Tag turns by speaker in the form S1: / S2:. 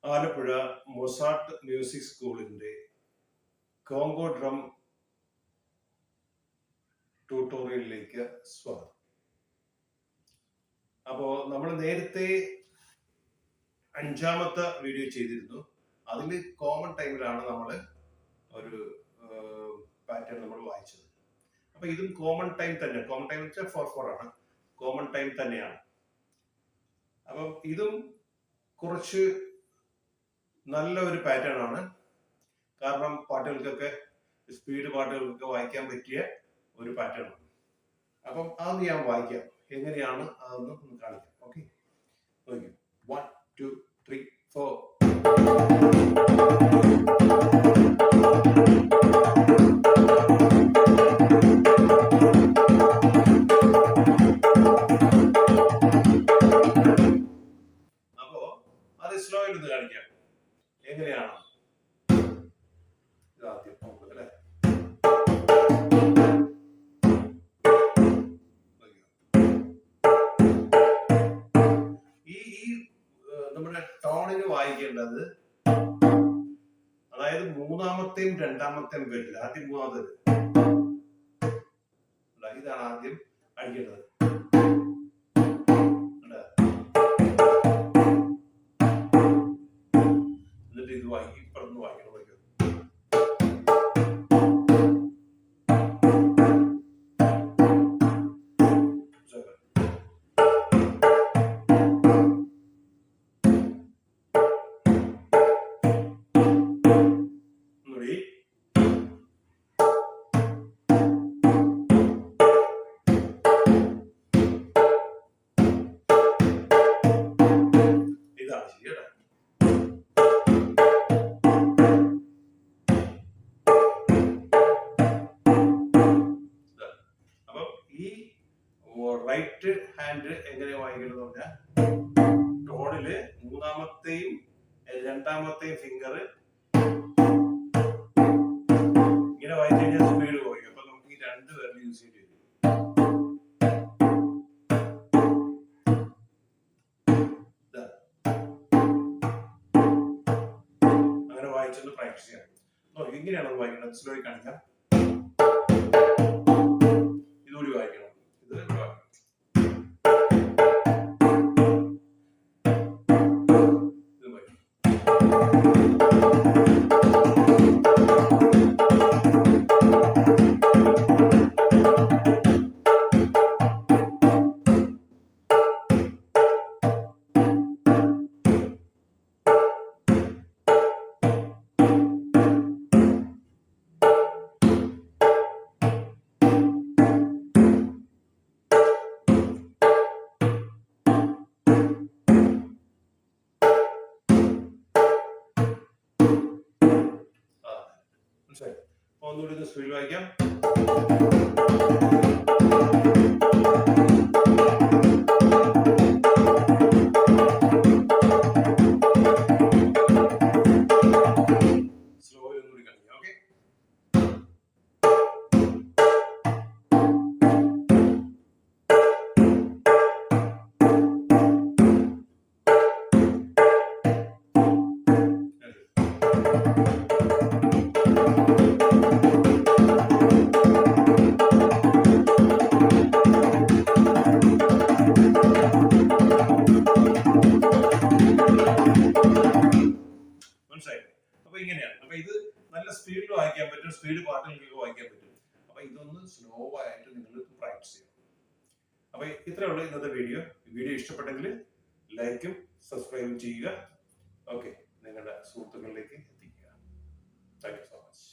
S1: Alappuzha Mozart music സ്കൂളിന്റെ Congo drum ട്യൂട്ടോറിയലിലേക്ക് സ്വാഗതം. അപ്പോൾ നമ്മൾ നേരത്തെ 5ാമത്തെ വീഡിയോ ചെയ്തിരുന്നു. അതിൽ കോമൺ ടൈമിലാണ് നമ്മൾ ഒരു പാറ്റേൺ നമ്മൾ വായിച്ചത്. അപ്പൊ ഇതും കോമൺ ടൈം തന്നെ. കോമൺ ടൈം വെച്ചാൽ 4/4 ആണ്. കോമൺ ടൈം തന്നെയാണ്. അപ്പം ഇതും കുറച്ച് നല്ല ഒരു പാറ്റേൺ ആണ്. കാരണം പാട്ടുകൾക്കൊക്കെ സ്പീഡ് പാട്ടുകൾക്കൊക്കെ വായിക്കാൻ പറ്റിയ ഒരു പാറ്റേൺ ആണ്. അപ്പം അത് ഞാൻ വായിക്കാം. എങ്ങനെയാണ് അതൊന്ന് കാണിക്കാം. ഓക്കെ, നോക്കിയോ. 1 2 3 4. അപ്പോ അത് സ്ലോയിൽ ഒന്ന് കാണിക്കാം. എങ്ങനെയാണ് ഇതാദ്യം നോക്കുക അല്ലെ. നമ്മുടെ ടോണിന് വായിക്കേണ്ടത്, അതായത് 3ാമത്തെയും 2ാമത്തെയും വരില്ല. ആദ്യം 3ാമത് ഇതാണ് ആദ്യം അടിക്കേണ്ടത്. എന്നിട്ട് ഇത് വായിക്കും. ഇപ്പുറത്ത് വായിക്കണം. റൈറ്റ് ഹാൻഡ് എങ്ങനെ വായിക്കുന്നത് പറഞ്ഞാൽ, ടോണില് 3ാമത്തെയും 2ാമത്തെയും ഫിംഗർ ഇങ്ങനെ വായിച്ചു കഴിഞ്ഞാൽ സ്പീഡ് കുറയും. അപ്പൊ നമുക്ക് ഈ 2 വിരൽ യൂസ് ചെയ്യേണ്ടി വരും. അങ്ങനെ വായിച്ചൊന്ന് പ്രാക്ടീസ് ചെയ്യാം. ഇങ്ങനെയാണ് വായിക്കുന്നത്. സ്ലോയി കാണിക്കാം. ഇതുകൂടി വായിക്കണം. ഒന്നുകൂടി സ്പീഡ് വായിക്കാം. സ്ലോയിൽ ഒന്നുകൂടി കാണിക്കാം. ഓക്കെ, മനസ്സിലായി. അപ്പൊ ഇങ്ങനെയാണ്. അപ്പൊ ഇത് നല്ല സ്പീഡിൽ വായിക്കാൻ പറ്റും, സ്പീഡ് പാട്ടുകൾക്ക് വായിക്കാൻ പറ്റും. അപ്പൊ ഇതൊന്ന് സ്ലോ ആയിട്ട് നിങ്ങൾ പ്രാക്ടീസ് ചെയ്യണം. അപ്പൊ ഇത്രയേ ഉള്ളൂ ഇന്നത്തെ വീഡിയോ. വീഡിയോ ഇഷ്ടപ്പെട്ടെങ്കിൽ ലൈക്കും സബ്സ്ക്രൈബും ചെയ്യുക. ഓക്കെ, നിങ്ങളുടെ സുഹൃത്തുക്കളിലേക്ക് എത്തിക്കുക. Thank you so much.